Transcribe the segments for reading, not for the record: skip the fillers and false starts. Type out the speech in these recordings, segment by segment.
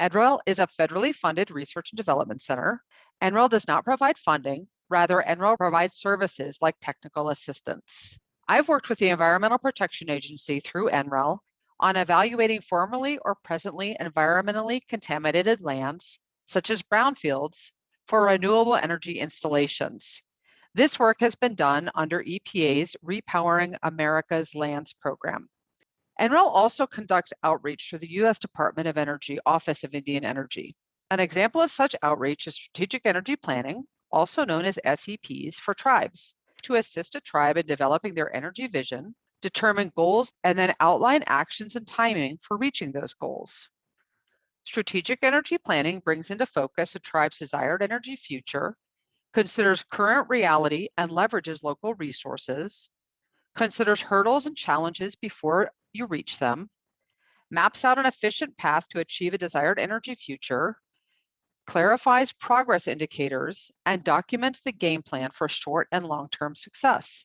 NREL is a federally funded research and development center. NREL does not provide funding. Rather, NREL provides services like technical assistance. I've worked with the Environmental Protection Agency through NREL on evaluating formerly or presently environmentally contaminated lands, such as brownfields, for renewable energy installations. This work has been done under EPA's Repowering America's Lands program. NREL also conducts outreach through the U.S. Department of Energy Office of Indian Energy. An example of such outreach is strategic energy planning, also known as SEPs, for tribes, to assist a tribe in developing their energy vision, determine goals, and then outline actions and timing for reaching those goals. Strategic energy planning brings into focus a tribe's desired energy future, considers current reality and leverages local resources, considers hurdles and challenges before you reach them, maps out an efficient path to achieve a desired energy future, clarifies progress indicators, and documents the game plan for short and long-term success.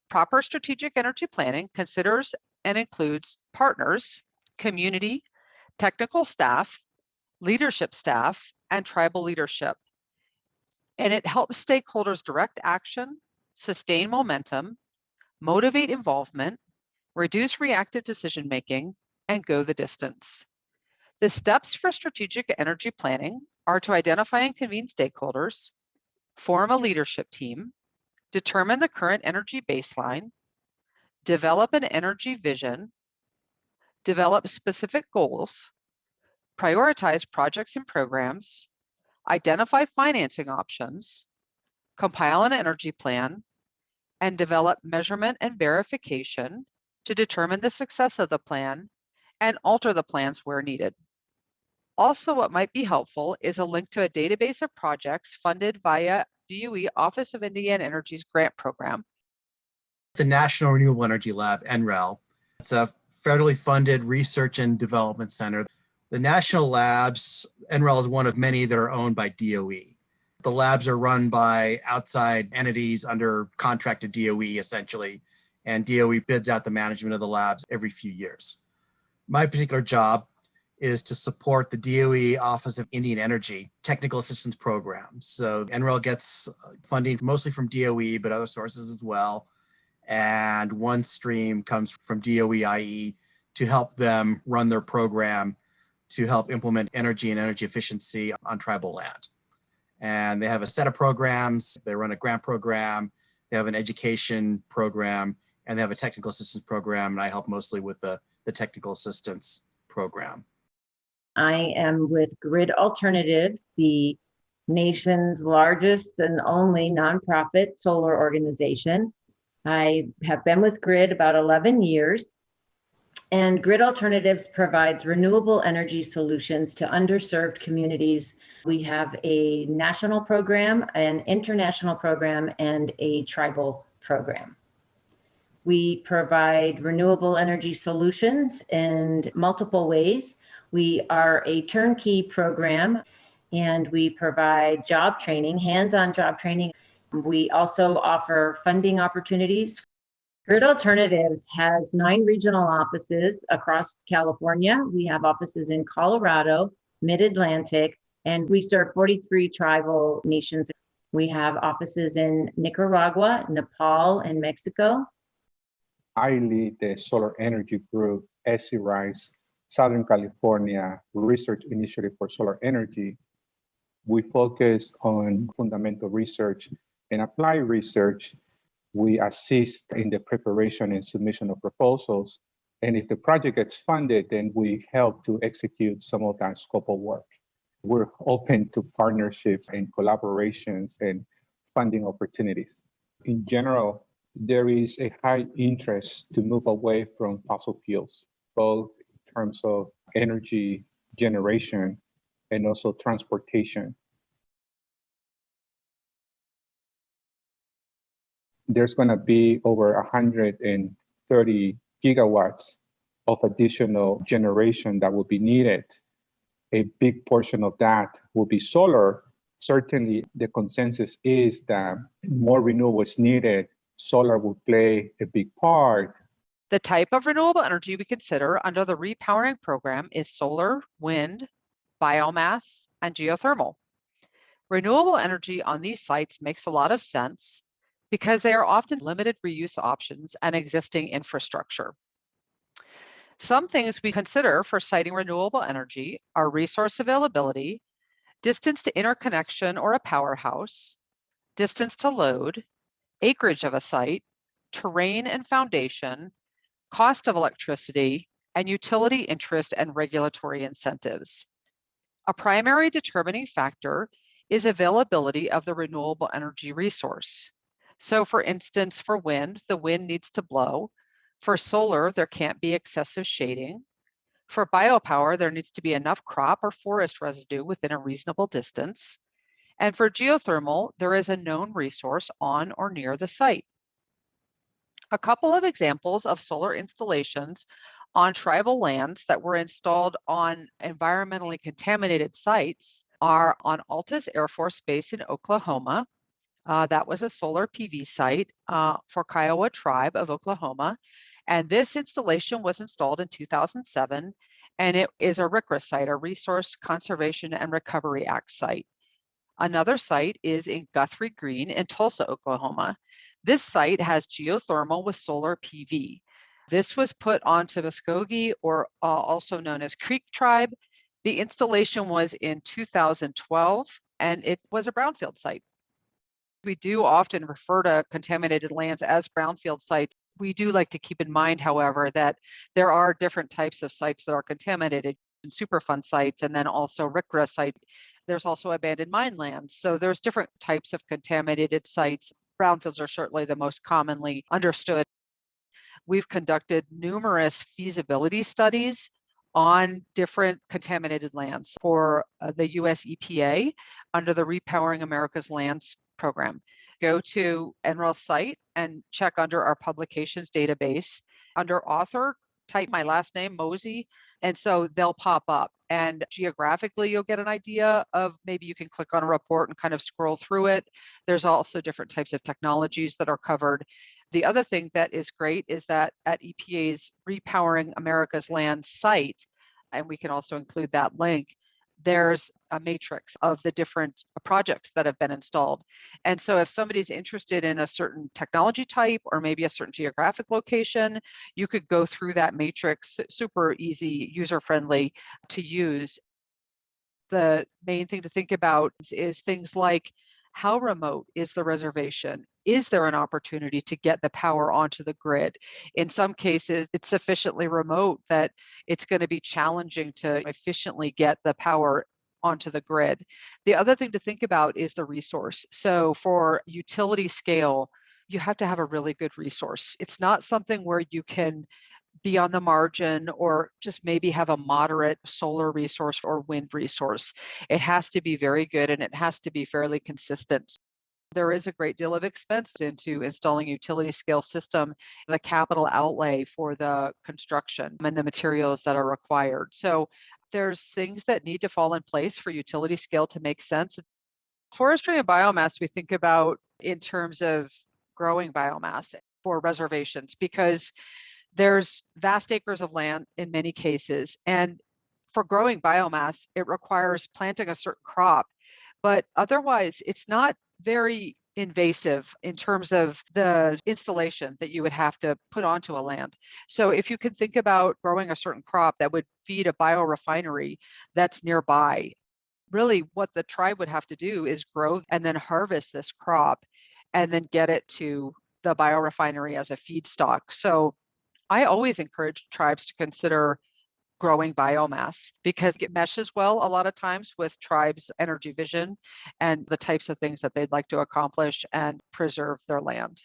Proper strategic energy planning considers and includes partners, community, technical staff, leadership staff, and tribal leadership. And it helps stakeholders direct action, sustain momentum, motivate involvement, reduce reactive decision-making, and go the distance. The steps for strategic energy planning are to identify and convene stakeholders, form a leadership team, determine the current energy baseline, develop an energy vision, develop specific goals, prioritize projects and programs, identify financing options, compile an energy plan, and develop measurement and verification to determine the success of the plan and alter the plans where needed. Also, what might be helpful is a link to a database of projects funded via DOE Office of Indian Energy's grant program. The National Renewable Energy Lab, NREL. It's a federally funded research and development center. The national labs, NREL is one of many that are owned by DOE. The labs are run by outside entities under contract to DOE, essentially, and DOE bids out the management of the labs every few years. My particular job is to support the DOE Office of Indian Energy Technical Assistance Program. So NREL gets funding mostly from DOE, but other sources as well. And one stream comes from DOE-IE to help them run their program to help implement energy and energy efficiency on tribal land. And they have a set of programs. They run a grant program. They have an education program, and they have a technical assistance program. And I help mostly with the technical assistance program. I am with Grid Alternatives, the nation's largest and only nonprofit solar organization. I have been with Grid about 11 years, and Grid Alternatives provides renewable energy solutions to underserved communities. We have a national program, an international program, and a tribal program. We provide renewable energy solutions in multiple ways. We are a turnkey program, and we provide job training, hands-on job training. We also offer funding opportunities. Grid Alternatives has 9 regional offices across California. We have offices in Colorado, Mid-Atlantic, and we serve 43 tribal nations. We have offices in Nicaragua, Nepal, and Mexico. I lead the Solar Energy Group, SCRISE, Southern California Research Initiative for Solar Energy. We focus on fundamental research and applied research. We assist in the preparation and submission of proposals. And if the project gets funded, then we help to execute some of that scope of work. We're open to partnerships and collaborations and funding opportunities. In general, there is a high interest to move away from fossil fuels, both in terms of energy generation and also transportation. There's going to be over 130 gigawatts of additional generation that will be needed. A big portion of that will be solar. Certainly, the consensus is that more renewables needed. Solar will play a big part. The type of renewable energy we consider under the repowering program is solar, wind, biomass, and geothermal. Renewable energy on these sites makes a lot of sense because they are often limited reuse options and existing infrastructure. Some things we consider for siting renewable energy are resource availability, distance to interconnection or a powerhouse, distance to load, acreage of a site, terrain and foundation, cost of electricity, and utility interest and regulatory incentives. A primary determining factor is availability of the renewable energy resource. So for instance, for wind, the wind needs to blow. For solar, there can't be excessive shading. For biopower, there needs to be enough crop or forest residue within a reasonable distance. And for geothermal, there is a known resource on or near the site. A couple of examples of solar installations on tribal lands that were installed on environmentally contaminated sites are on Altus Air Force Base in Oklahoma. That was a solar PV site for Kiowa Tribe of Oklahoma. And this installation was installed in 2007, and it is a RCRA site, a Resource Conservation and Recovery Act site. Another site is in Guthrie Green in Tulsa, Oklahoma. This site has geothermal with solar PV. This was put onto Muskogee, or also known as Creek Tribe. The installation was in 2012, and it was a brownfield site. We do often refer to contaminated lands as brownfield sites. We do like to keep in mind, however, that there are different types of sites that are contaminated, and Superfund sites, and then also RCRA sites. There's also abandoned mine lands. So there's different types of contaminated sites. Brownfields are certainly the most commonly understood. We've conducted numerous feasibility studies on different contaminated lands for the US EPA under the Repowering America's Lands program. Go to NREL site and check under our publications database. Under author, type my last name, Mosey, and so they'll pop up. And geographically, you'll get an idea of, maybe you can click on a report and kind of scroll through it. There's also different types of technologies that are covered. The other thing that is great is that at EPA's Repowering America's Land site, and we can also include that link, there's a matrix of the different projects that have been installed. And so if somebody's interested in a certain technology type or maybe a certain geographic location, you could go through that matrix, super easy, user-friendly to use. The main thing to think about is things like, how remote is the reservation? Is there an opportunity to get the power onto the grid? In some cases, it's sufficiently remote that it's going to be challenging to efficiently get the power onto the grid. The other thing to think about is the resource. So for utility scale, you have to have a really good resource. It's not something where you can be on the margin or just maybe have a moderate solar resource or wind resource. It has to be very good, and it has to be fairly consistent. There is a great deal of expense into installing utility scale system, the capital outlay for the construction and the materials that are required. So there's things that need to fall in place for utility scale to make sense. Forestry and biomass, we think about in terms of growing biomass for reservations, because there's vast acres of land in many cases. And for growing biomass, it requires planting a certain crop. But otherwise, it's not very invasive in terms of the installation that you would have to put onto a land. So if you could think about growing a certain crop that would feed a biorefinery that's nearby, really what the tribe would have to do is grow and then harvest this crop and then get it to the biorefinery as a feedstock. So I always encourage tribes to consider growing biomass because it meshes well a lot of times with tribes' energy vision and the types of things that they'd like to accomplish and preserve their land.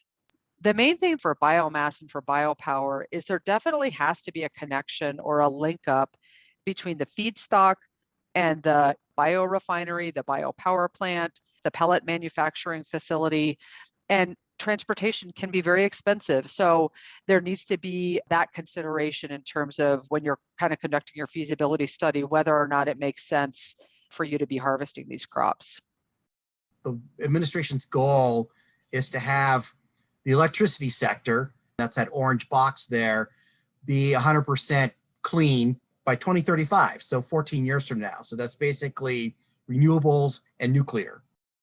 The main thing for biomass and for biopower is there definitely has to be a connection or a link up between the feedstock and the biorefinery, the biopower plant, the pellet manufacturing facility, and transportation can be very expensive. So there needs to be that consideration in terms of when you're kind of conducting your feasibility study, whether or not it makes sense for you to be harvesting these crops. The administration's goal is to have the electricity sector, that's that orange box there, be 100% clean by by 2035, so 14 years from now. So that's basically renewables and nuclear.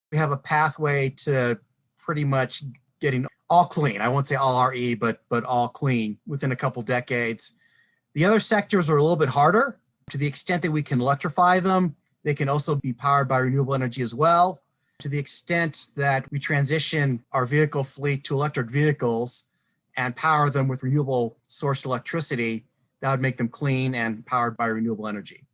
We have a pathway to pretty much getting all clean. I won't say all RE, but all clean within a couple decades. The other sectors are a little bit harder. To the extent that we can electrify them, they can also be powered by renewable energy as well. To the extent that we transition our vehicle fleet to electric vehicles and power them with renewable sourced electricity, that would make them clean and powered by renewable energy.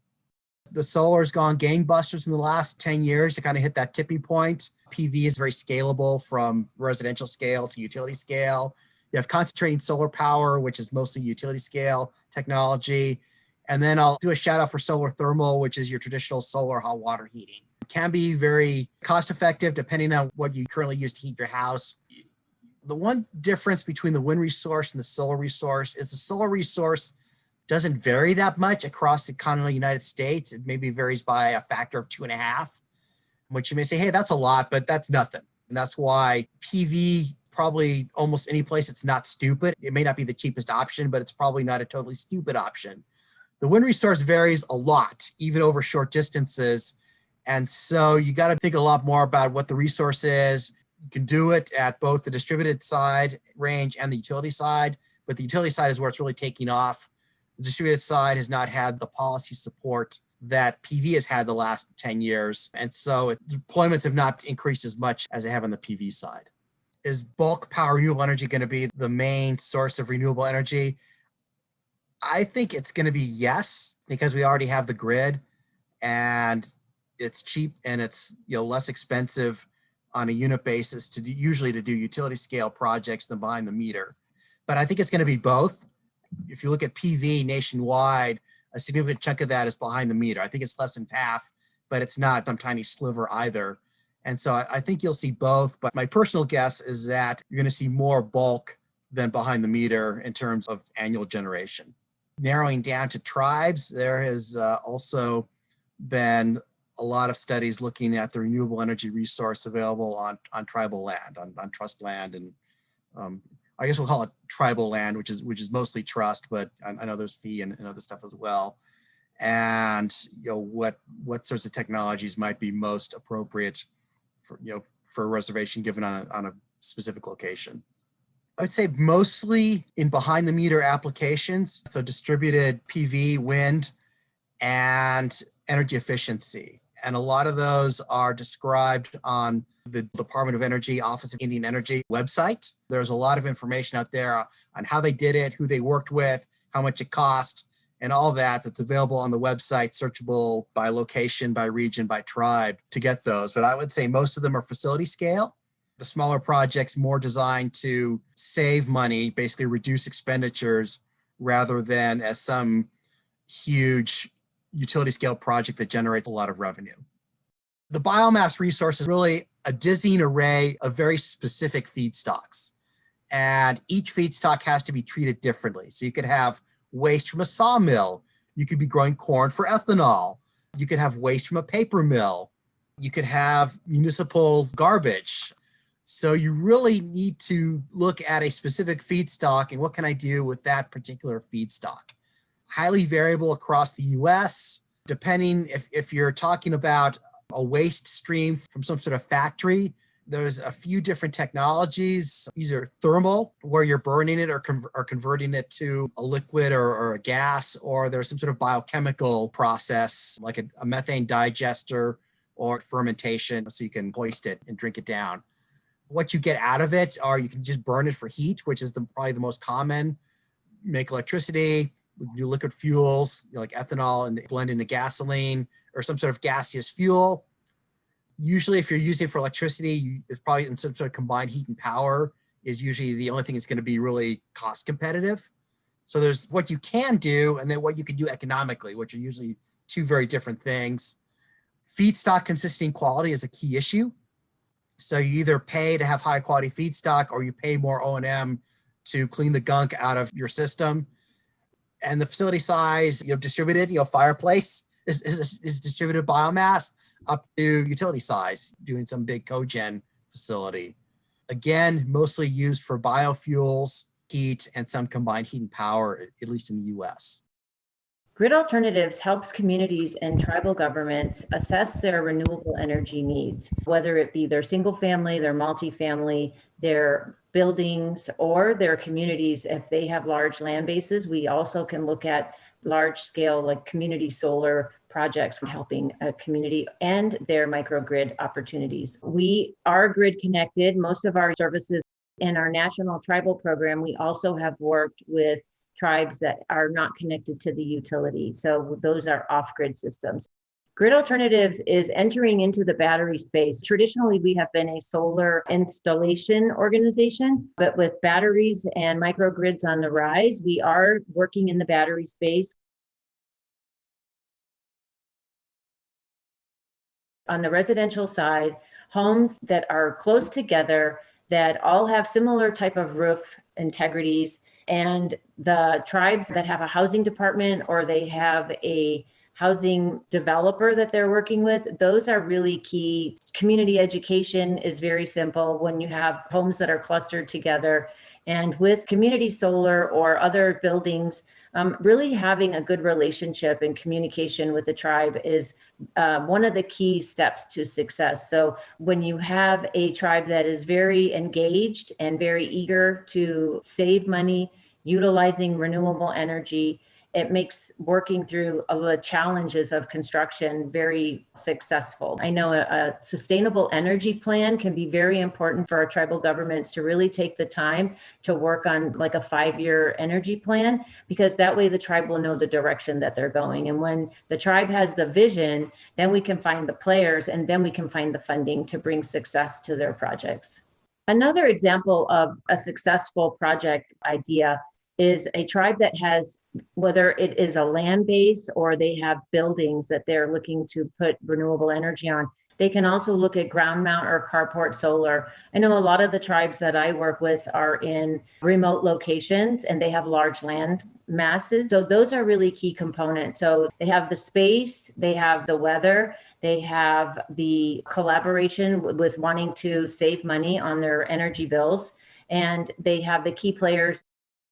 The solar's gone gangbusters in the last 10 years to kind of hit that tipping point. PV is very scalable from residential scale to utility scale. You have concentrating solar power, which is mostly utility scale technology. And then I'll do a shout out for solar thermal, which is your traditional solar hot water heating. It can be very cost effective depending on what you currently use to heat your house. The one difference between the wind resource and the solar resource is the solar resource doesn't vary that much across the continental United States. It maybe varies by a factor of 2.5, which you may say, hey, that's a lot, but that's nothing. And that's why PV, probably almost any place, it's not stupid. It may not be the cheapest option, but it's probably not a totally stupid option. The wind resource varies a lot, even over short distances. And so you got to think a lot more about what the resource is. You can do it at both the distributed side range and the utility side, but the utility side is where it's really taking off. The distributed side has not had the policy support that PV has had the last 10 years. And so deployments have not increased as much as they have on the PV side. Is bulk power renewable energy going to be the main source of renewable energy? I think it's going to be yes, because we already have the grid and it's cheap and it's less expensive on a unit basis to do utility scale projects than behind the meter. But I think it's going to be both. If you look at PV nationwide, a significant chunk of that is behind the meter. I think it's less than half, but it's not some tiny sliver either. And so I think you'll see both. But my personal guess is that you're going to see more bulk than behind the meter in terms of annual generation. Narrowing down to tribes, there has also been a lot of studies looking at the renewable energy resource available on tribal land, on trust land, and I guess we'll call it tribal land, which is mostly trust, but I know there's fee and other stuff as well. And what sorts of technologies might be most appropriate for a reservation given on a specific location. I would say mostly in behind the meter applications, so distributed PV, wind, and energy efficiency. And a lot of those are described on the Department of Energy, Office of Indian Energy website. There's a lot of information out there on how they did it, who they worked with, how much it cost, and all that's available on the website, searchable by location, by region, by tribe to get those. But I would say most of them are facility scale. The smaller projects more designed to save money, basically reduce expenditures, rather than as some huge utility scale project that generates a lot of revenue. The biomass resource is really a dizzying array of very specific feedstocks. And each feedstock has to be treated differently. So you could have waste from a sawmill. You could be growing corn for ethanol. You could have waste from a paper mill. You could have municipal garbage. So you really need to look at a specific feedstock and what can I do with that particular feedstock. Highly variable across the US, depending if you're talking about a waste stream from some sort of factory, there's a few different technologies. Either thermal, where you're burning it or converting it to a liquid or a gas, or there's some sort of biochemical process like a methane digester or fermentation, so you can hoist it and drink it down. What you get out of it, or you can just burn it for heat, which is probably the most common. Make electricity, do liquid fuels like ethanol and blend into gasoline or some sort of gaseous fuel. Usually if you're using it for electricity, it's probably in some sort of combined heat and power is usually the only thing that's going to be really cost competitive. So there's what you can do and then what you can do economically, which are usually two very different things. Feedstock consistency and quality is a key issue. So you either pay to have high quality feedstock or you pay more O&M to clean the gunk out of your system. And the facility size, distributed, fireplace is distributed biomass up to utility size, doing some big cogen facility. Again, mostly used for biofuels, heat, and some combined heat and power, at least in the US. Grid Alternatives helps communities and tribal governments assess their renewable energy needs, whether it be their single family, their multifamily, their buildings, or their communities. If they have large land bases, we also can look at large scale, like community solar projects, helping a community and their microgrid opportunities. We are grid connected. Most of our services in our national tribal program, we also have worked with tribes that are not connected to the utility. So those are off-grid systems. Grid Alternatives is entering into the battery space. Traditionally, we have been a solar installation organization, but with batteries and microgrids on the rise, we are working in the battery space. On the residential side, homes that are close together that all have similar type of roof integrities, and the tribes that have a housing department or they have a housing developer that they're working with, those are really key. Community education is very simple when you have homes that are clustered together. And with community solar or other buildings, really having a good relationship and communication with the tribe is one of the key steps to success. So when you have a tribe that is very engaged and very eager to save money, utilizing renewable energy, it makes working through the challenges of construction very successful. I know a sustainable energy plan can be very important for our tribal governments to really take the time to work on like a 5-year energy plan, because that way the tribe will know the direction that they're going. And when the tribe has the vision, then we can find the players and then we can find the funding to bring success to their projects. Another example of a successful project idea is a tribe that has, whether it is a land base or they have buildings that they're looking to put renewable energy on. They can also look at ground mount or carport solar. I know a lot of the tribes that I work with are in remote locations and they have large land masses. So those are really key components. So they have the space, they have the weather, they have the collaboration with wanting to save money on their energy bills, and they have the key players.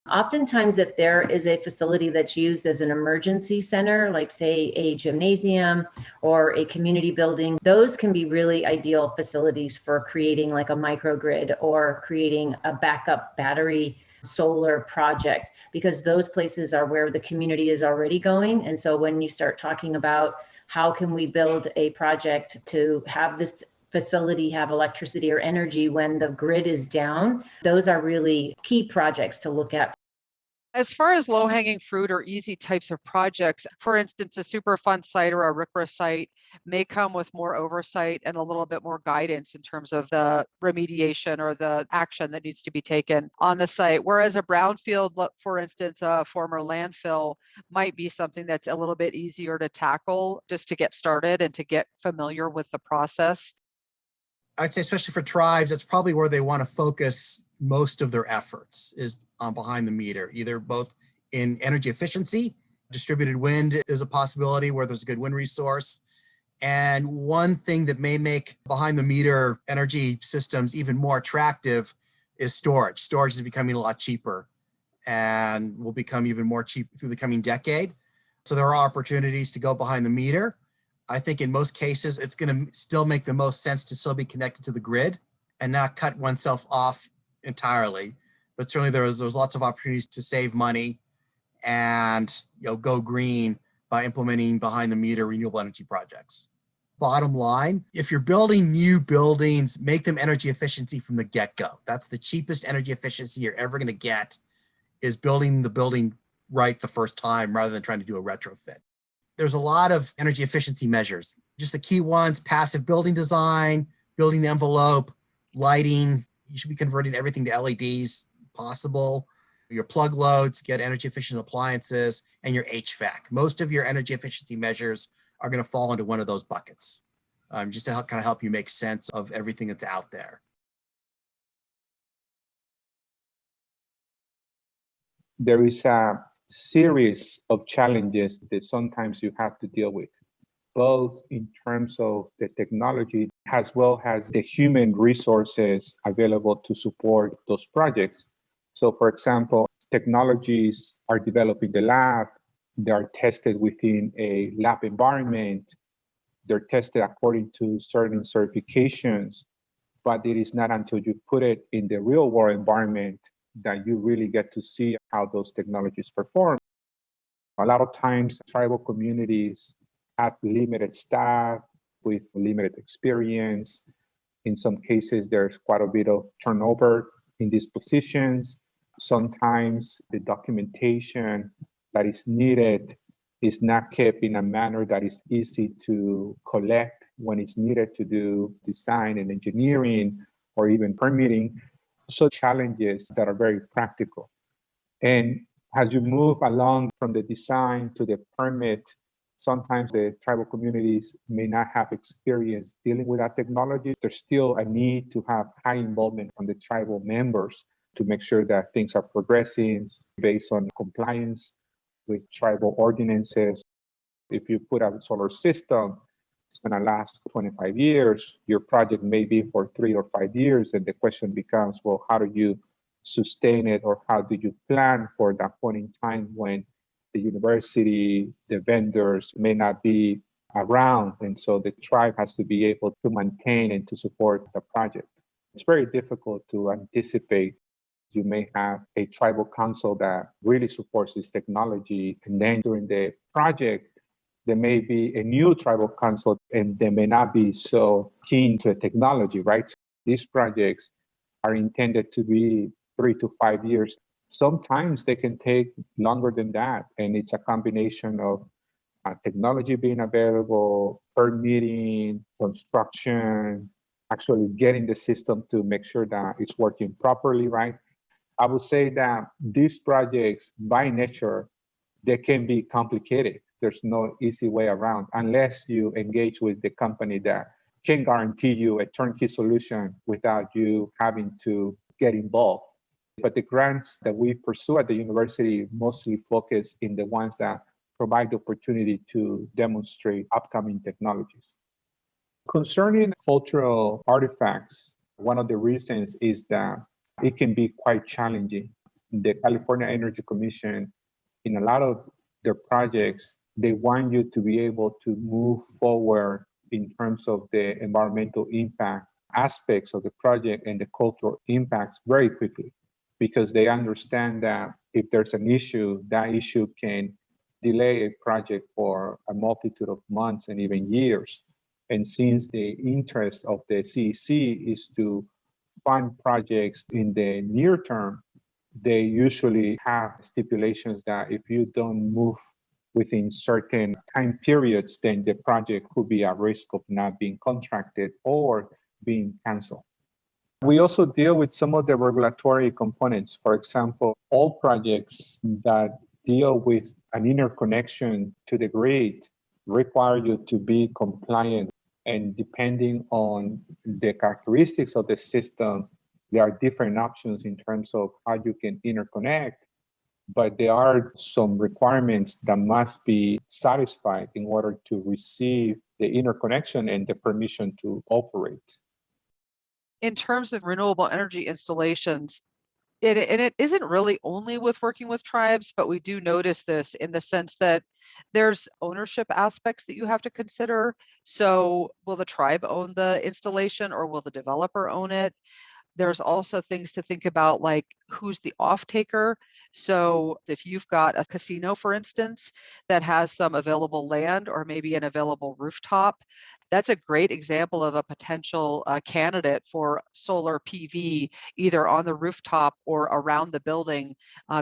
Oftentimes, if there is a facility that's used as an emergency center, like say a gymnasium or a community building, those can be really ideal facilities for creating like a microgrid or creating a backup battery solar project, because those places are where the community is already going. And so when you start talking about how can we build a project to have this facility have electricity or energy when the grid is down, those are really key projects to look at. As far as low-hanging fruit or easy types of projects, for instance, a Superfund site or a RCRA site may come with more oversight and a little bit more guidance in terms of the remediation or the action that needs to be taken on the site. Whereas a brownfield, for instance, a former landfill, might be something that's a little bit easier to tackle just to get started and to get familiar with the process. I'd say especially for tribes, that's probably where they want to focus most of their efforts is on behind the meter, either both in energy efficiency. Distributed wind is a possibility where there's a good wind resource. And one thing that may make behind the meter energy systems even more attractive is storage. Storage is becoming a lot cheaper and will become even more cheap through the coming decade. So there are opportunities to go behind the meter. I think in most cases, it's going to still make the most sense to still be connected to the grid and not cut oneself off entirely. But certainly there's lots of opportunities to save money and go green by implementing behind the meter renewable energy projects. Bottom line, if you're building new buildings, make them energy efficiency from the get-go. That's the cheapest energy efficiency you're ever going to get, is building the building right the first time rather than trying to do a retrofit. There's a lot of energy efficiency measures. Just the key ones: passive building design, building envelope, lighting. You should be converting everything to LEDs possible. Your plug loads, get energy efficient appliances, and your HVAC. Most of your energy efficiency measures are going to fall into one of those buckets, just to kind of help you make sense of everything that's out there. There is a series of challenges that sometimes you have to deal with, both in terms of the technology as well as the human resources available to support those projects. So for example, technologies are developed in the lab, They are tested within a lab environment. They're tested according to certain certifications, but it is not until you put it in the real world environment that you really get to see how those technologies perform. A lot of times, tribal communities have limited staff with limited experience. In some cases, there's quite a bit of turnover in these positions. Sometimes the documentation that is needed is not kept in a manner that is easy to collect when it's needed to do design and engineering or even permitting. So challenges that are very practical. And as you move along from the design to the permit, sometimes the tribal communities may not have experience dealing with that technology. There's still a need to have high involvement from the tribal members to make sure that things are progressing based on compliance with tribal ordinances. If you put a solar system, it's going to last 25 years. Your project may be for 3 or 5 years. And the question becomes, well, how do you sustain it, or how do you plan for that point in time when the university, the vendors may not be around? And so the tribe has to be able to maintain and to support the project. It's very difficult to anticipate. You may have a tribal council that really supports this technology, and then during the project, there may be a new tribal council and they may not be so keen to the technology, right? These projects are intended to be 3 to 5 years. Sometimes they can take longer than that. And it's a combination of technology being available, permitting, construction, actually getting the system to make sure that it's working properly, right? I would say that these projects by nature, they can be complicated. There's no easy way around unless you engage with the company that can guarantee you a turnkey solution without you having to get involved. But the grants that we pursue at the university mostly focus in the ones that provide the opportunity to demonstrate upcoming technologies. Concerning cultural artifacts, one of the reasons is that it can be quite challenging. The California Energy Commission, in a lot of their projects, they want you to be able to move forward in terms of the environmental impact aspects of the project and the cultural impacts very quickly, because they understand that if there's an issue, that issue can delay a project for a multitude of months and even years. And since the interest of the CEC is to fund projects in the near term, they usually have stipulations that if you don't move within certain time periods, then the project could be at risk of not being contracted or being canceled. We also deal with some of the regulatory components. For example, all projects that deal with an interconnection to the grid require you to be compliant. And depending on the characteristics of the system, there are different options in terms of how you can interconnect, but there are some requirements that must be satisfied in order to receive the interconnection and the permission to operate. In terms of renewable energy installations, it isn't really only with working with tribes, but we do notice this in the sense that there's ownership aspects that you have to consider. So will the tribe own the installation or will the developer own it? There's also things to think about, like who's the off taker. So if you've got a casino, for instance, that has some available land or maybe an available rooftop, that's a great example of a potential candidate for solar PV, either on the rooftop or around the building,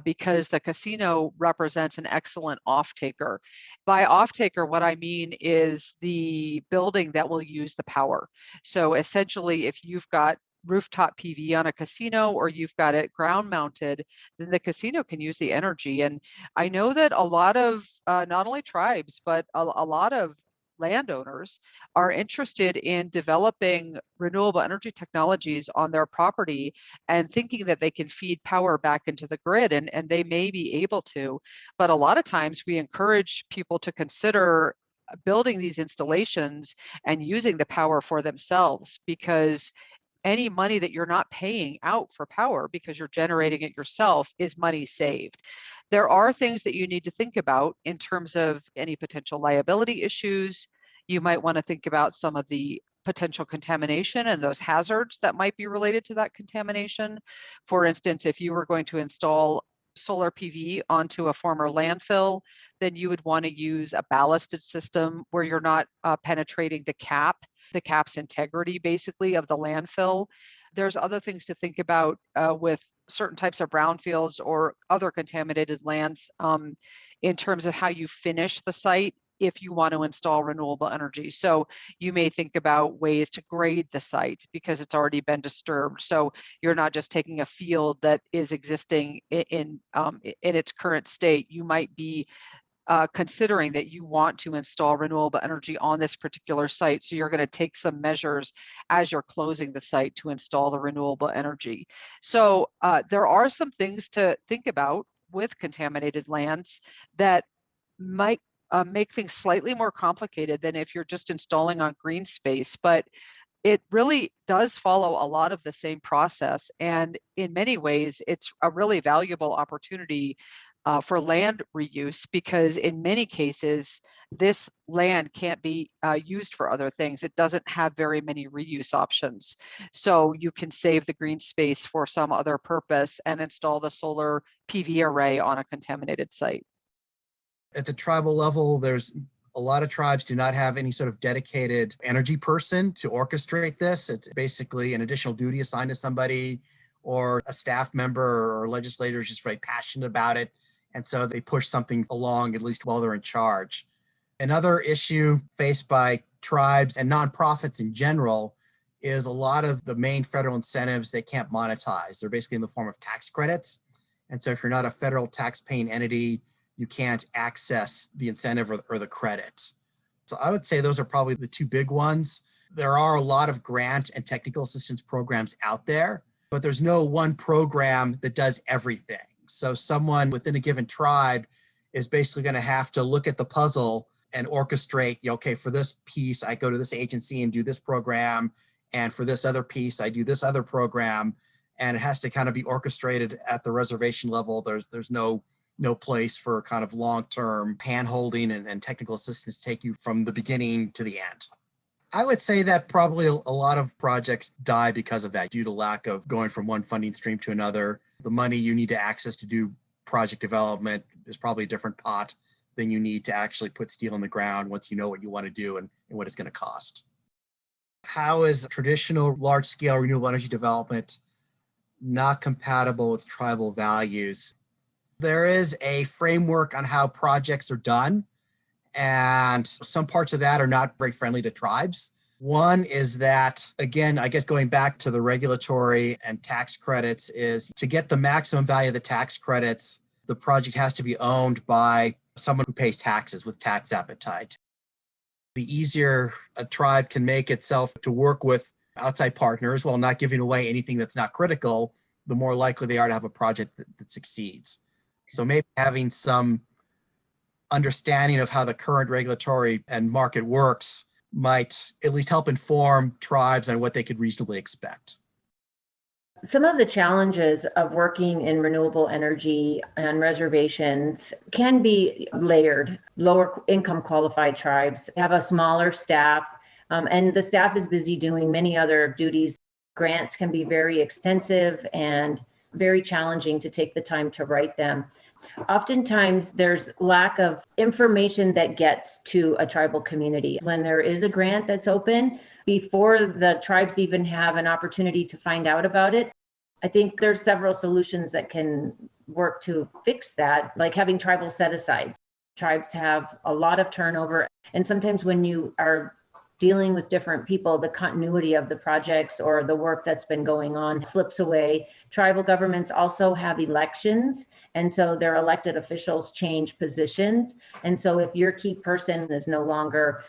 because the casino represents an excellent off taker. By off taker, what I mean is the building that will use the power. So essentially, if you've got rooftop PV on a casino or you've got it ground mounted, then the casino can use the energy. And I know that a lot of not only tribes, but a lot of landowners are interested in developing renewable energy technologies on their property and thinking that they can feed power back into the grid, and they may be able to. But a lot of times we encourage people to consider building these installations and using the power for themselves, because any money that you're not paying out for power because you're generating it yourself is money saved. There are things that you need to think about in terms of any potential liability issues. You might want to think about some of the potential contamination and those hazards that might be related to that contamination. For instance, if you were going to install solar PV onto a former landfill, then you would want to use a ballasted system where you're not penetrating the cap's integrity basically of the landfill. There's other things to think about with certain types of brownfields or other contaminated lands in terms of how you finish the site if you want to install renewable energy. So you may think about ways to grade the site because it's already been disturbed. So you're not just taking a field that is existing in its current state. You might be considering that you want to install renewable energy on this particular site. So you're going to take some measures as you're closing the site to install the renewable energy. So there are some things to think about with contaminated lands that might make things slightly more complicated than if you're just installing on green space, but it really does follow a lot of the same process. And in many ways, it's a really valuable opportunity for land reuse, because in many cases, this land can't be used for other things. It doesn't have very many reuse options. So you can save the green space for some other purpose and install the solar PV array on a contaminated site. At the tribal level, there's a lot of tribes do not have any sort of dedicated energy person to orchestrate this. It's basically an additional duty assigned to somebody, or a staff member or legislator is just very passionate about it. And so they push something along, at least while they're in charge. Another issue faced by tribes and nonprofits in general is a lot of the main federal incentives they can't monetize. They're basically in the form of tax credits. And so if you're not a federal tax-paying entity, you can't access the incentive or the credit. So I would say those are probably the two big ones. There are a lot of grant and technical assistance programs out there, but there's no one program that does everything. So someone within a given tribe is basically going to have to look at the puzzle and orchestrate, okay, for this piece, I go to this agency and do this program. And for this other piece, I do this other program. And it has to kind of be orchestrated at the reservation level. There's no place for kind of long-term hand-holding and technical assistance to take you from the beginning to the end. I would say that probably a lot of projects die because of that, due to lack of going from one funding stream to another. The money you need to access to do project development is probably a different pot than you need to actually put steel in the ground once you know what you want to do and what it's going to cost. How is traditional large-scale renewable energy development not compatible with tribal values? There is a framework on how projects are done, and some parts of that are not very friendly to tribes. One is that, again, I guess going back to the regulatory and tax credits, is to get the maximum value of the tax credits, the project has to be owned by someone who pays taxes with tax appetite. The easier a tribe can make itself to work with outside partners while not giving away anything that's not critical, the more likely they are to have a project that succeeds. So maybe having some understanding of how the current regulatory and market works might at least help inform tribes on what they could reasonably expect. Some of the challenges of working in renewable energy and reservations can be layered. Lower income qualified tribes have a smaller staff, and the staff is busy doing many other duties. Grants can be very extensive and very challenging to take the time to write them. Oftentimes, there's lack of information that gets to a tribal community. When there is a grant that's open, before the tribes even have an opportunity to find out about it, I think there's several solutions that can work to fix that, like having tribal set-asides. Tribes have a lot of turnover, and sometimes when you are dealing with different people, the continuity of the projects or the work that's been going on slips away. Tribal governments also have elections, and so their elected officials change positions. And so if your key person is no longer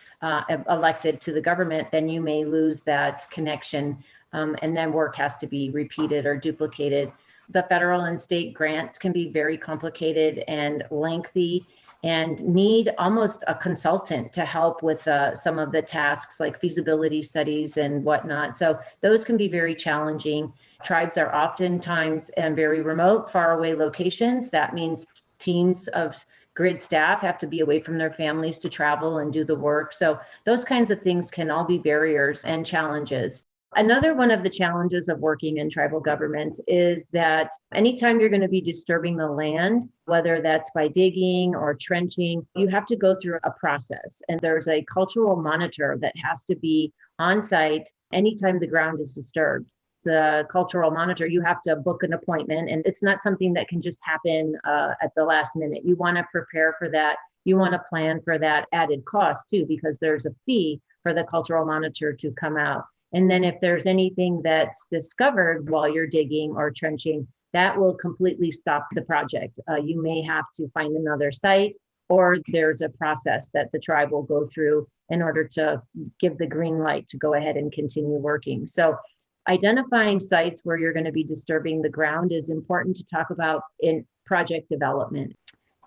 elected to the government, then you may lose that connection, and then work has to be repeated or duplicated. The federal and state grants can be very complicated and lengthy. and need almost a consultant to help with some of the tasks like feasibility studies and whatnot. So those can be very challenging. Tribes are oftentimes in very remote, faraway locations. That means teams of grid staff have to be away from their families to travel and do the work. So those kinds of things can all be barriers and challenges. Another one of the challenges of working in tribal governments is that anytime you're going to be disturbing the land, whether that's by digging or trenching, you have to go through a process. And there's a cultural monitor that has to be on site anytime the ground is disturbed. The cultural monitor, you have to book an appointment, and it's not something that can just happen at the last minute. You want to prepare for that. You want to plan for that added cost too, because there's a fee for the cultural monitor to come out. And then if there's anything that's discovered while you're digging or trenching, that will completely stop the project. You may have to find another site, or there's a process that the tribe will go through in order to give the green light to go ahead and continue working. So identifying sites where you're going to be disturbing the ground is important to talk about in project development.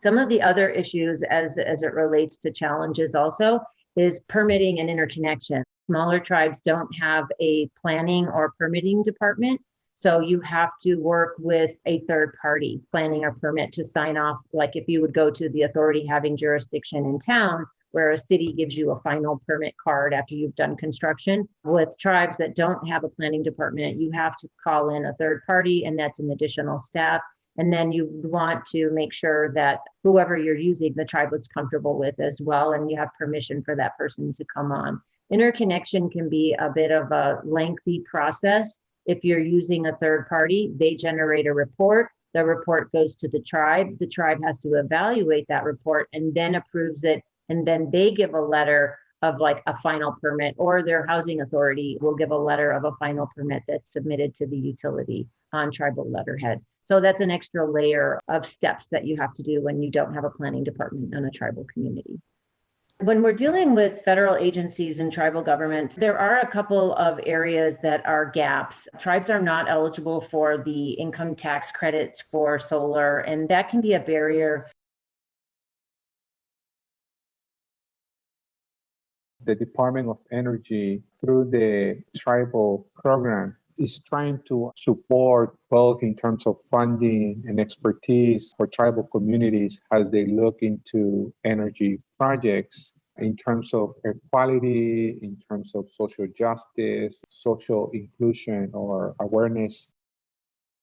Some of the other issues as it relates to challenges also is permitting and interconnection. Smaller tribes don't have a planning or permitting department, so you have to work with a third party planning or permit to sign off. Like if you would go to the authority having jurisdiction in town, where a city gives you a final permit card after you've done construction. With tribes that don't have a planning department, you have to call in a third party, and that's an additional staff. And then you want to make sure that whoever you're using, the tribe was comfortable with as well, and you have permission for that person to come on. Interconnection can be a bit of a lengthy process. If you're using a third party, they generate a report. The report goes to the tribe. The tribe has to evaluate that report and then approves it. And then they give a letter of like a final permit, or their housing authority will give a letter of a final permit that's submitted to the utility on tribal letterhead. So that's an extra layer of steps that you have to do when you don't have a planning department in a tribal community. When we're dealing with federal agencies and tribal governments, there are a couple of areas that are gaps. Tribes are not eligible for the income tax credits for solar, and that can be a barrier. The Department of Energy, through the tribal program, is trying to support both in terms of funding and expertise for tribal communities as they look into energy projects in terms of equality, in terms of social justice, social inclusion or awareness.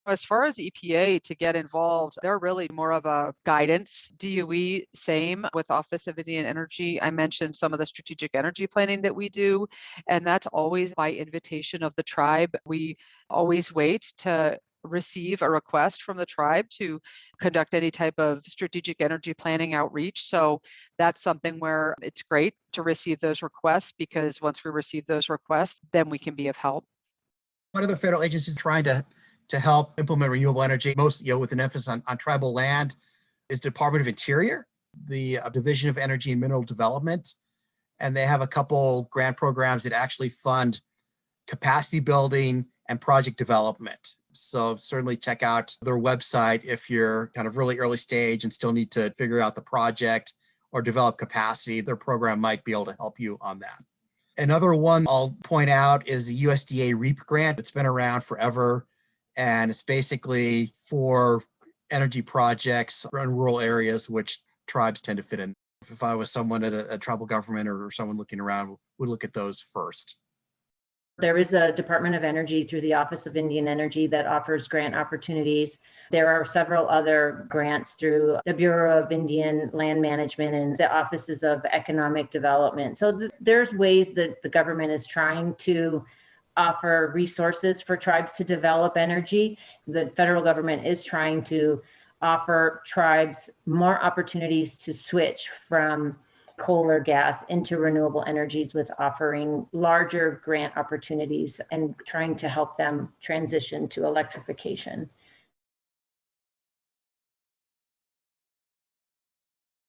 As far as EPA to get involved, they're really more of a guidance. DOE, same with Office of Indian Energy. I mentioned some of the strategic energy planning that we do, and that's always by invitation of the tribe. We always wait to receive a request from the tribe to conduct any type of strategic energy planning outreach. So that's something where it's great to receive those requests, because once we receive those requests, then we can be of help. What other federal agencies trying to help implement renewable energy, most with an emphasis on tribal land, is Department of Interior, the Division of Energy and Mineral Development. And they have a couple grant programs that actually fund capacity building and project development. So certainly check out their website if you're kind of really early stage and still need to figure out the project or develop capacity. Their program might be able to help you on that. Another one I'll point out is the USDA REAP grant. It's been around forever, and it's basically for energy projects in rural areas, which tribes tend to fit in. If I was someone at a tribal government or someone looking around, would look at those first. There is a Department of Energy through the Office of Indian Energy that offers grant opportunities. There are several other grants through the Bureau of Indian Land Management and the Offices of Economic Development. So there's ways that the government is trying to offer resources for tribes to develop energy. The federal government is trying to offer tribes more opportunities to switch from coal or gas into renewable energies, with offering larger grant opportunities and trying to help them transition to electrification.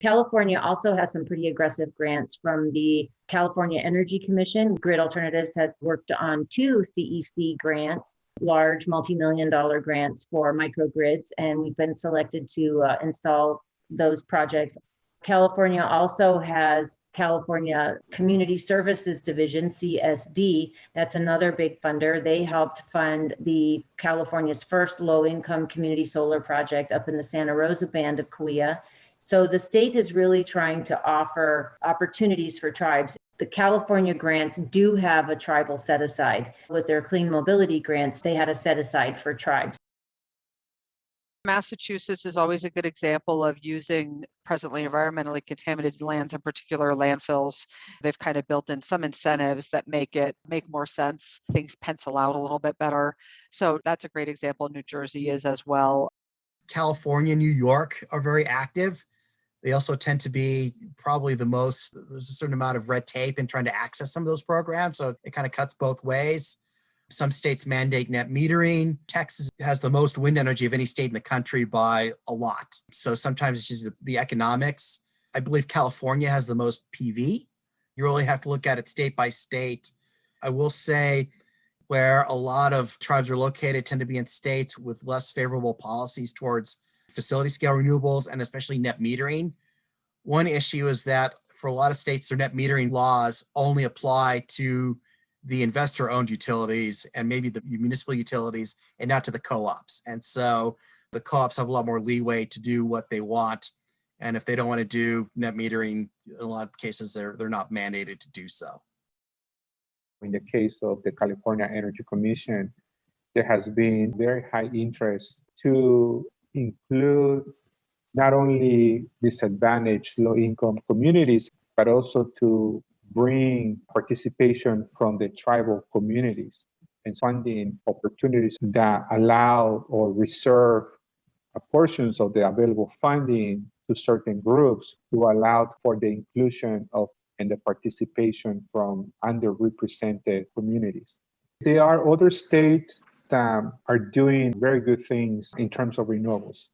California also has some pretty aggressive grants from the California Energy Commission. Grid Alternatives has worked on 2 CEC grants, large multi-million-dollar grants for microgrids, and we've been selected to install those projects. California also has California Community Services Division, CSD. That's another big funder. They helped fund the California's first low-income community solar project up in the Santa Rosa Band of Cahuilla. So the state is really trying to offer opportunities for tribes. The California grants do have a tribal set aside. With their clean mobility grants, they had a set aside for tribes. Massachusetts is always a good example of using presently environmentally contaminated lands, in particular landfills. They've kind of built in some incentives that make more sense. Things pencil out a little bit better. So that's a great example. New Jersey is as well. California, New York are very active. They also tend to be probably there's a certain amount of red tape in trying to access some of those programs. So it kind of cuts both ways. Some states mandate net metering. Texas has the most wind energy of any state in the country by a lot. So sometimes it's just the economics. I believe California has the most PV. You really have to look at it state by state. I will say where a lot of tribes are located tend to be in states with less favorable policies towards facility scale renewables and especially net metering. One issue is that for a lot of states, their net metering laws only apply to the investor-owned utilities and maybe the municipal utilities and not to the co-ops. And so the co-ops have a lot more leeway to do what they want. And if they don't want to do net metering, in a lot of cases, they're not mandated to do so. In the case of the California Energy Commission, there has been very high interest to include not only disadvantaged low-income communities, but also to bring participation from the tribal communities and funding opportunities that allow or reserve portions of the available funding to certain groups to allow for the inclusion of and the participation from underrepresented communities. There are other states that are doing very good things in terms of renewables.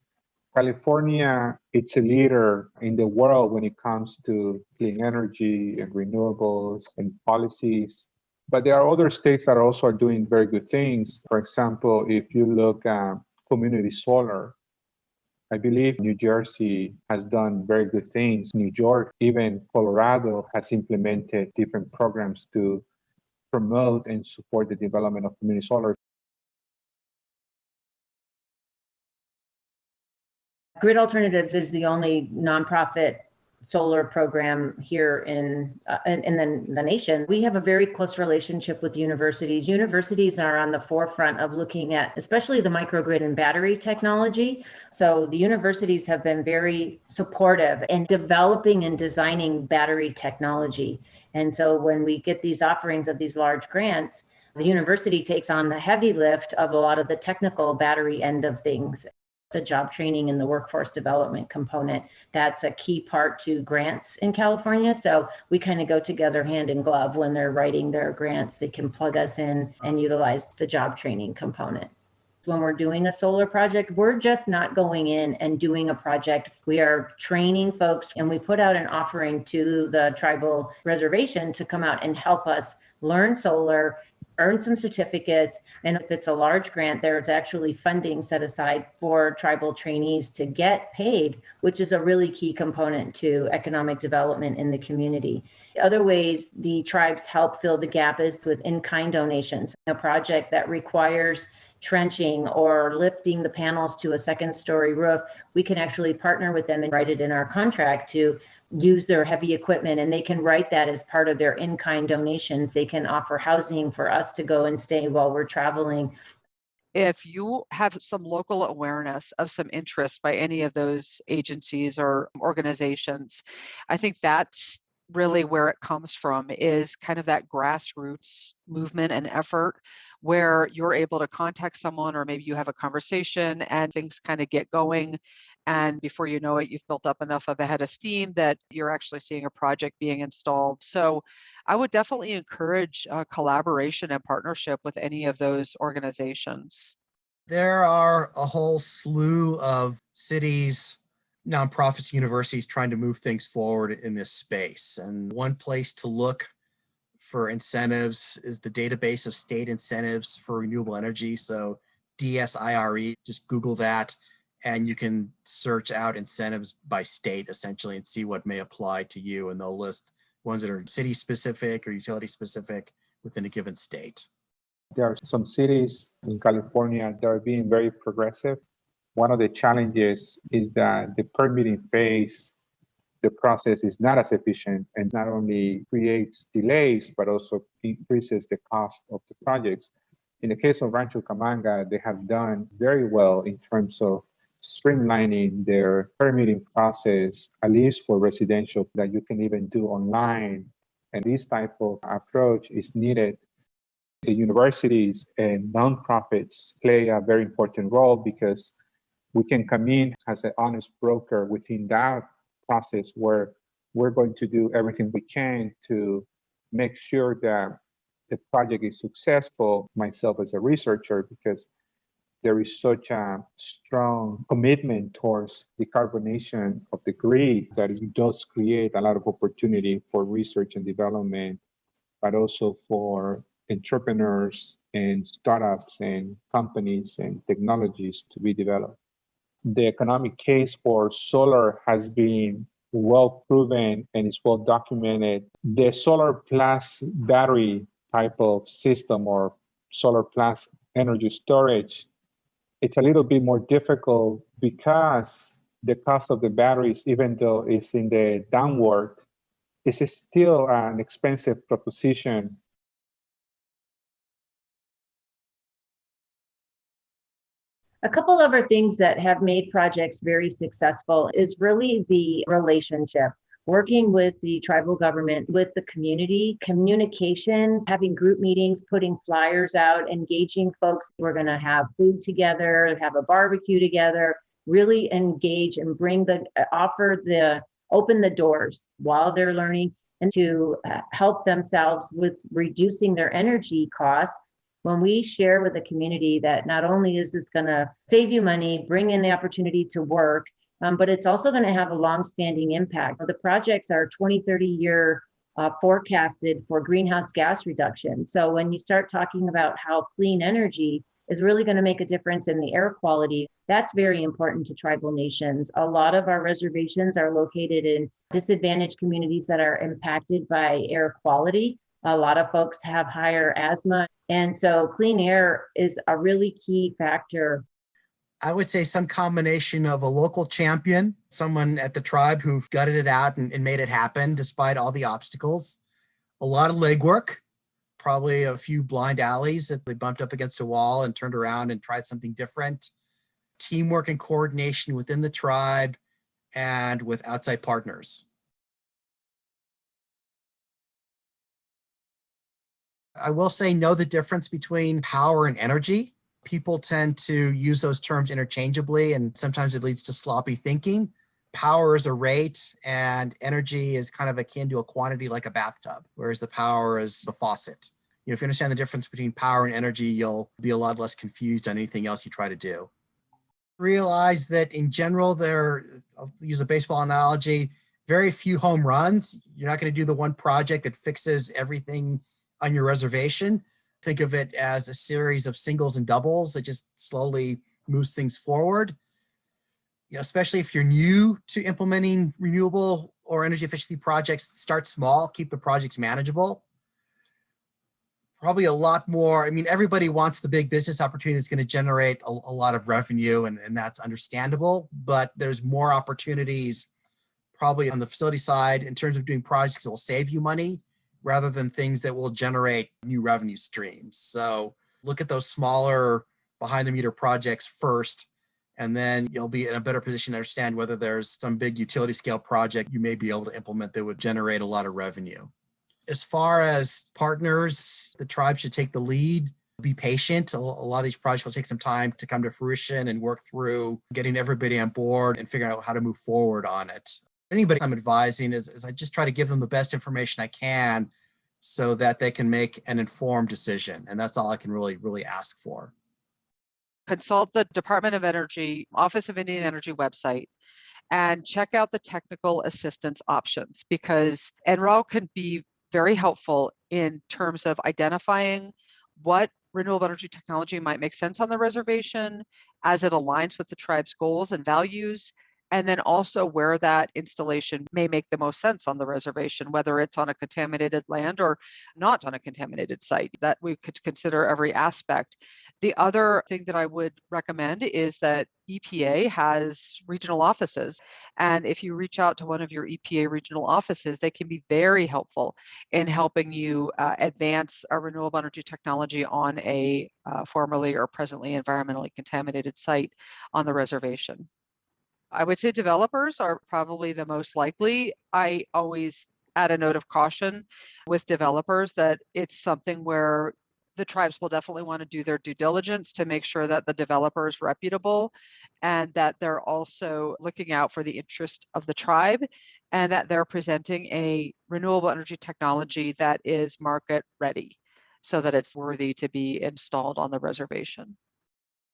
California, it's a leader in the world when it comes to clean energy and renewables and policies. But there are other states that also are doing very good things. For example, if you look at community solar, I believe New Jersey has done very good things. New York, even Colorado has implemented different programs to promote and support the development of community solar. Grid Alternatives is the only nonprofit solar program here in the nation. We have a very close relationship with universities. Universities are on the forefront of looking at, especially the microgrid and battery technology. So the universities have been very supportive in developing and designing battery technology. And so when we get these offerings of these large grants, the university takes on the heavy lift of a lot of the technical battery end of things. The job training and the workforce development component, that's a key part to grants in California. So we kind of go together hand in glove when they're writing their grants. They can plug us in and utilize the job training component. When we're doing a solar project, we're just not going in and doing a project. We are training folks, and we put out an offering to the tribal reservation to come out and help us learn solar, earn some certificates. And if it's a large grant, there's actually funding set aside for tribal trainees to get paid, which is a really key component to economic development in the community. Other ways the tribes help fill the gap is with in-kind donations. A project that requires trenching or lifting the panels to a second-story roof, we can actually partner with them and write it in our contract to use their heavy equipment, and they can write that as part of their in-kind donations. They can offer housing for us to go and stay while we're traveling. If you have some local awareness of some interest by any of those agencies or organizations, I think that's really where it comes from, is kind of that grassroots movement and effort where you're able to contact someone, or maybe you have a conversation and things kind of get going. And before you know it, you've built up enough of a head of steam that you're actually seeing a project being installed. So I would definitely encourage collaboration and partnership with any of those organizations. There are a whole slew of cities, nonprofits, universities trying to move things forward in this space. And one place to look for incentives is the database of state incentives for renewable energy. So DSIRE, just Google that. and you can search out incentives by state essentially and see what may apply to you. And they'll list ones that are city specific or utility specific within a given state. There are some cities in California that are being very progressive. One of the challenges is that the permitting phase, the process is not as efficient and not only creates delays, but also increases the cost of the projects. In the case of Rancho Cucamonga, they have done very well in terms of streamlining their permitting process, at least for residential, that you can even do online. And this type of approach is needed. The universities and nonprofits play a very important role because we can come in as an honest broker within that process where we're going to do everything we can to make sure that the project is successful, myself as a researcher, because there is such a strong commitment towards decarbonation of the grid that it does create a lot of opportunity for research and development, but also for entrepreneurs and startups and companies and technologies to be developed. The economic case for solar has been well proven and is well documented. The solar plus battery type of system or solar plus energy storage, it's a little bit more difficult because the cost of the batteries, even though it's in the downward, is still an expensive proposition. A couple other things that have made projects very successful is really the relationship, working with the tribal government, with the community, communication, having group meetings, putting flyers out, engaging folks. We're going to have food together, have a barbecue together, really engage and open the doors while they're learning and to help themselves with reducing their energy costs. When we share with the community that not only is this going to save you money, bring in the opportunity to work, but it's also going to have a long-standing impact. The projects are 20, 30-year forecasted for greenhouse gas reduction. So when you start talking about how clean energy is really going to make a difference in the air quality, that's very important to tribal nations. A lot of our reservations are located in disadvantaged communities that are impacted by air quality. A lot of folks have higher asthma. And so clean air is a really key factor. I would say some combination of a local champion, someone at the tribe who gutted it out and made it happen despite all the obstacles. A lot of legwork, probably a few blind alleys that they bumped up against a wall and turned around and tried something different. Teamwork and coordination within the tribe and with outside partners. I will say know the difference between power and energy. People tend to use those terms interchangeably, and sometimes it leads to sloppy thinking. Power is a rate, and energy is kind of akin to a quantity like a bathtub, whereas the power is the faucet. If you understand the difference between power and energy, you'll be a lot less confused on anything else you try to do. Realize that in general, I'll use a baseball analogy, very few home runs. You're not going to do the one project that fixes everything on your reservation. Think of it as a series of singles and doubles that just slowly moves things forward. Especially if you're new to implementing renewable or energy efficiency projects, start small, keep the projects manageable. Probably a lot more, everybody wants the big business opportunity that's going to generate a lot of revenue, and that's understandable, but there's more opportunities probably on the facility side in terms of doing projects that will save you money rather than things that will generate new revenue streams. So look at those smaller behind the meter projects first, and then you'll be in a better position to understand whether there's some big utility scale project you may be able to implement that would generate a lot of revenue. As far as partners, the tribe should take the lead, be patient. A lot of these projects will take some time to come to fruition and work through getting everybody on board and figuring out how to move forward on it. Anybody I'm advising is I just try to give them the best information I can so that they can make an informed decision. And that's all I can really ask for. Consult the Department of Energy, Office of Indian Energy website, and check out the technical assistance options, because NREL can be very helpful in terms of identifying what renewable energy technology might make sense on the reservation as it aligns with the tribe's goals and values, and then also where that installation may make the most sense on the reservation, whether it's on a contaminated land or not on a contaminated site, that we could consider every aspect. The other thing that I would recommend is that EPA has regional offices. And if you reach out to one of your EPA regional offices, they can be very helpful in helping you advance a renewable energy technology on a formerly or presently environmentally contaminated site on the reservation. I would say developers are probably the most likely. I always add a note of caution with developers that it's something where the tribes will definitely want to do their due diligence to make sure that the developer is reputable and that they're also looking out for the interest of the tribe and that they're presenting a renewable energy technology that is market ready so that it's worthy to be installed on the reservation.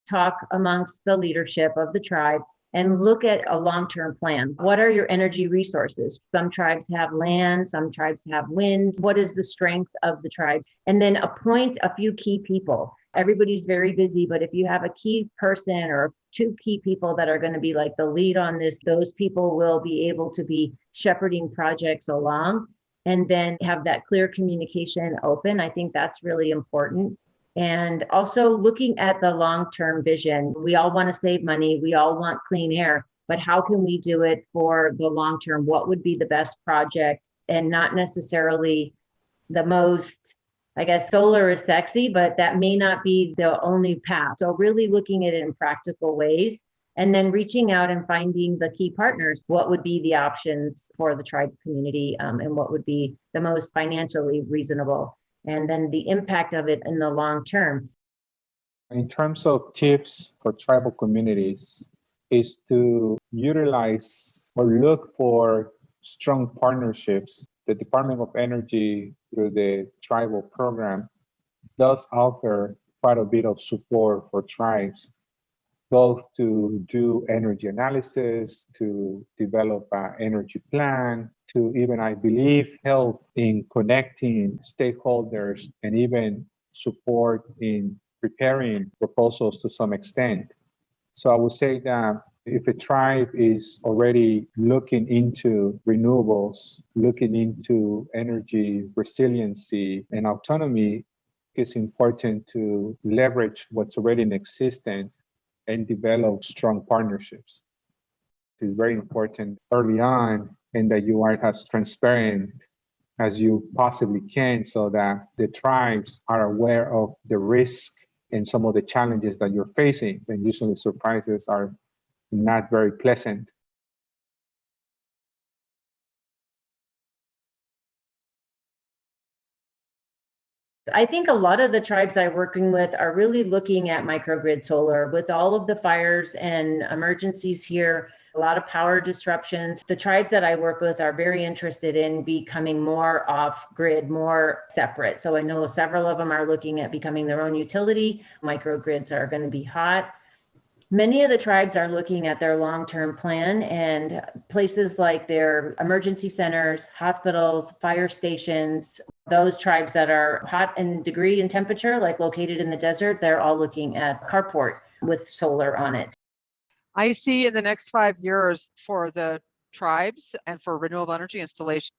Talk amongst the leadership of the tribe and look at a long-term plan. What are your energy resources? Some tribes have land, some tribes have wind. What is the strength of the tribes? And then appoint a few key people. Everybody's very busy, but if you have a key person or two key people that are going to be like the lead on this, those people will be able to be shepherding projects along and then have that clear communication open. I think that's really important. And also looking at the long-term vision. We all want to save money. We all want clean air, but how can we do it for the long term? What would be the best project and not necessarily the most, I guess solar is sexy, but that may not be the only path. So really looking at it in practical ways and then reaching out and finding the key partners. What would be the options for the tribe community and what would be the most financially reasonable? And then the impact of it in the long term. In terms of tips for tribal communities, is to utilize or look for strong partnerships. The Department of Energy, through the tribal program, does offer quite a bit of support for tribes, both to do energy analysis, to develop an energy plan, to even, I believe, help in connecting stakeholders and even support in preparing proposals to some extent. So I would say that if a tribe is already looking into renewables, looking into energy resiliency and autonomy, it's important to leverage what's already in existence and develop strong partnerships. It's very important early on and that you are as transparent as you possibly can so that the tribes are aware of the risk and some of the challenges that you're facing. And usually surprises are not very pleasant. I think a lot of the tribes I'm working with are really looking at microgrid solar with all of the fires and emergencies here, a lot of power disruptions. The tribes that I work with are very interested in becoming more off grid, more separate. So I know several of them are looking at becoming their own utility. Microgrids are going to be hot. Many of the tribes are looking at their long-term plan and places like their emergency centers, hospitals, fire stations, those tribes that are hot in degree and temperature, like located in the desert, they're all looking at carport with solar on it. I see in the next 5 years for the tribes and for renewable energy installation,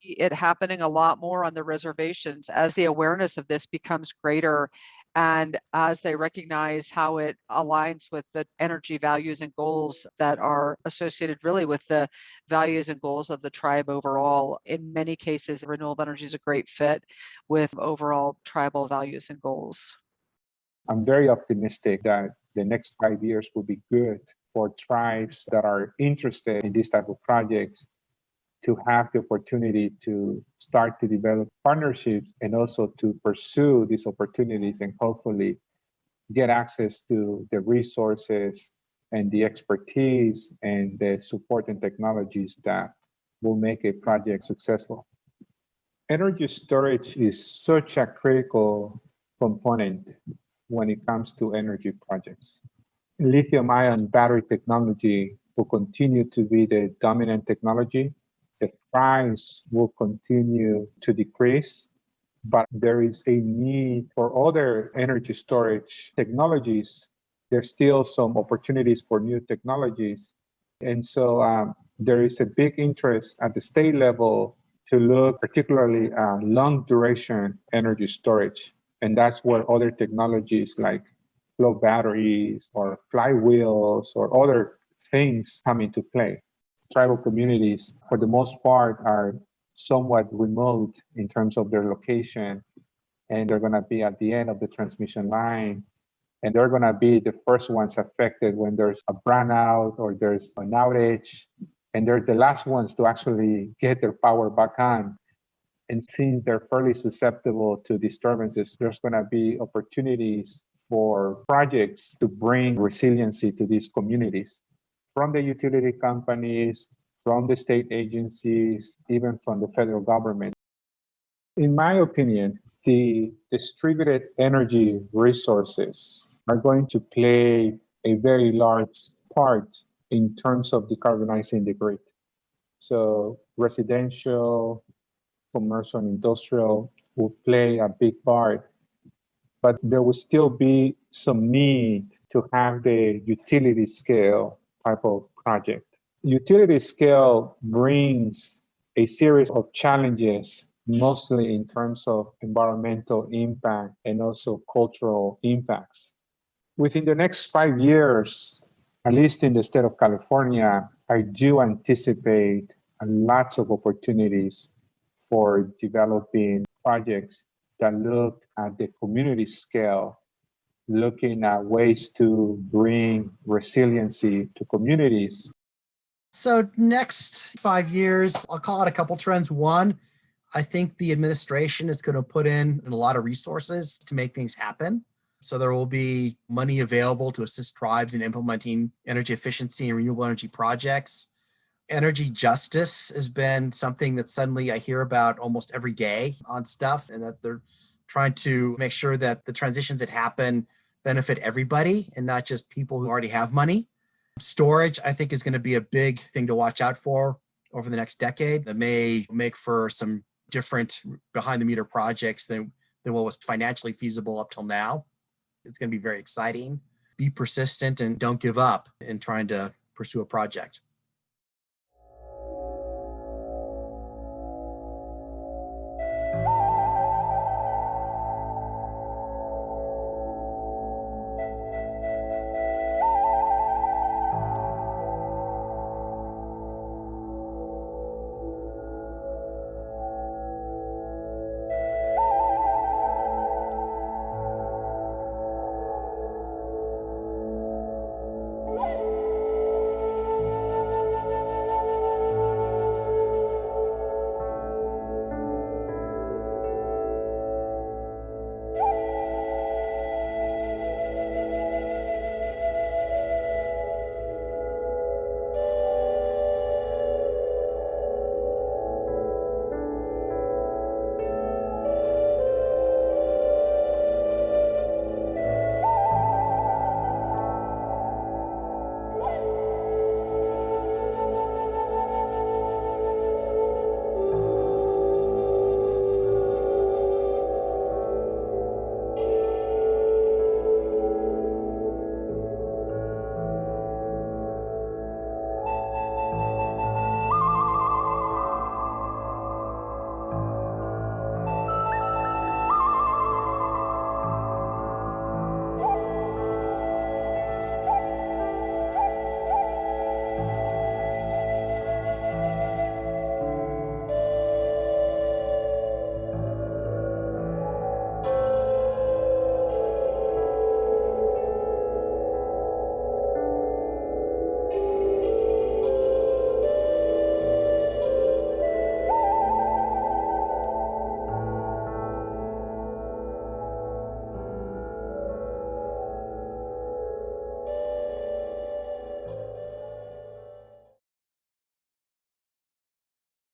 it happening a lot more on the reservations as the awareness of this becomes greater and as they recognize how it aligns with the energy values and goals that are associated really with the values and goals of the tribe overall. In many cases, renewable energy is a great fit with overall tribal values and goals. I'm very optimistic that the next 5 years will be good for tribes that are interested in these type of projects to have the opportunity to start to develop partnerships and also to pursue these opportunities and hopefully get access to the resources and the expertise and the support and technologies that will make a project successful. Energy storage is such a critical component when it comes to energy projects. Lithium-ion battery technology will continue to be the dominant technology. The price will continue to decrease, but there is a need for other energy storage technologies There's still some opportunities for new technologies. And so there is a big interest at the state level to look particularly at long duration energy storage. And that's where other technologies like flow batteries or flywheels or other things come into play. Tribal communities, for the most part, are somewhat remote in terms of their location, and they're going to be at the end of the transmission line. And they're going to be the first ones affected when there's a brownout or there's an outage. And they're the last ones to actually get their power back on. And since they're fairly susceptible to disturbances, there's going to be opportunities for projects to bring resiliency to these communities from the utility companies, from the state agencies, even from the federal government. In my opinion, the distributed energy resources are going to play a very large part in terms of decarbonizing the grid. So residential, commercial, and industrial will play a big part, but there will still be some need to have the utility scale type of project. Utility scale brings a series of challenges, mostly in terms of environmental impact and also cultural impacts. Within the next 5 years, at least in the state of California, I do anticipate lots of opportunities for developing projects that look at the community scale, looking at ways to bring resiliency to communities. So next 5 years, I'll call it a couple trends. One, I think the administration is going to put in a lot of resources to make things happen. So there will be money available to assist tribes in implementing energy efficiency and renewable energy projects. Energy justice has been something that suddenly I hear about almost every day on stuff, and that they're trying to make sure that the transitions that happen benefit everybody and not just people who already have money. Storage, I think, is going to be a big thing to watch out for over the next decade. That may make for some different behind the meter projects than what was financially feasible up till now. It's going to be very exciting. Be persistent and don't give up in trying to pursue a project.